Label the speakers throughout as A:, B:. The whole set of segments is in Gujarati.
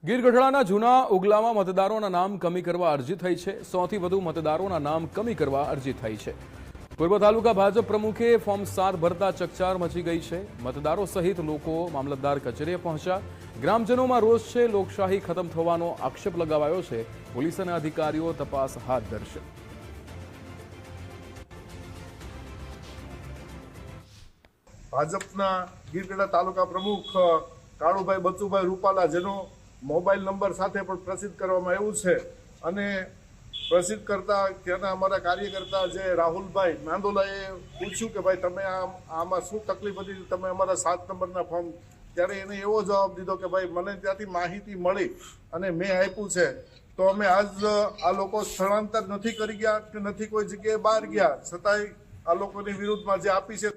A: ગીર ગઢડાના જૂના ઉગલામાં મતદારોના નામ કમી કરવા અરજી થઈ છે। 100થી વધુ મતદારોના નામ કમી કરવા અરજી થઈ છે। પૂર્વ તાલુકા ભાજપ પ્રમુખે ફોર્મ 7 ભરતા ચકચાર મચી ગઈ છે। મતદારો સહિત લોકો મામલતદાર કચેરીએ પહોંચ્યા। ગ્રામજનોમાં રોષ છે। લોકશાહી ખતમ થવાનો આક્ષેપ લગાવાયો છે। પોલીસ અને અધિકારીઓ તપાસ હાથ ધરશે।
B: ભાજપના ગીર ગઢડા તાલુકા પ્રમુખ કાળુભાઈ બચુભાઈ રૂપાલા, જેનો મોબાઈલ નંબર સાથે પણ પ્રસિદ્ધ કરવામાં આવ્યું છે, અને પ્રસિદ્ધ કરતા ત્યાંના અમારા કાર્યકર્તા જે રાહુલભાઈ નાંદોલાએ પૂછ્યું કે ભાઈ તમે આમાં શું તકલીફ હતી, તમે અમારા 7 નંબરના ફોર્મ, ત્યારે એને એવો જવાબ દીધો કે ભાઈ મને ત્યાંથી માહિતી મળી અને મેં આપ્યું છે, તો અમે આજ આ લોકો સ્થળાંતર નથી કરી ગયા કે નથી કોઈ જગ્યાએ બહાર ગયા, છતાંય આ લોકોની વિરુદ્ધમાં જે આપી છે।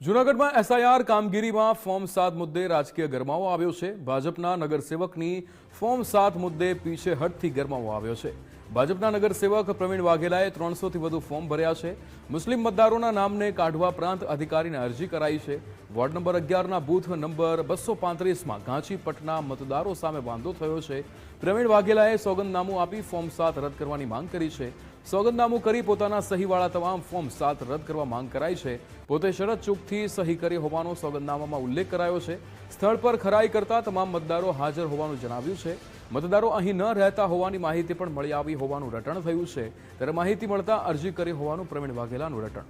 A: જૂનાગઢમાં એસઆઈઆર કામગીરીમાં ફોર્મ 7 મુદ્દે રાજકીય ગરમાવો આવ્યો છે। ભાજપના નગરસેવકની ફોર્મ 7 મુદ્દે પીછેહટથી ગરમાવો આવ્યો છે। ભાજપના નગરસેવક પ્રવીણ વાઘેલાએ 300થી વધુ ફોર્મ ભર્યા છે। મુસ્લિમ મતદારોના નામને કાઢવા પ્રાંત અધિકારીને અરજી કરાઈ છે। વોર્ડ નંબર 11ના બૂથ નંબર 235માં ગાંચીપટના મતદારો સામે વાંધો થયો છે। પ્રવીણ વાઘેલાએ સોગંદનામું આપી ફોર્મ 7 રદ કરવાની માંગ કરી છે। સોગંદનામું કરી પોતાના સહીવાળા તમામ ફોર્મ 7 રદ કરવા માંગ કરાઈ છે। પોતે શરત ચૂકથી સહી કરી હોવાનો સોગંદનામામાં ઉલ્લેખ કરાયો છે। સ્થળ પર ખરાઈ કરતા તમામ મતદારો હાજર હોવાનું જણાવ્યું છે। મતદારો અહીં ન રહેતા હોવાની માહિતી પણ મળી આવી હોવાનું રટણ થયું છે। ત્યારે માહિતી મળતા અરજી કરી હોવાનું પ્રવીણ વાઘેલાનું રટણ।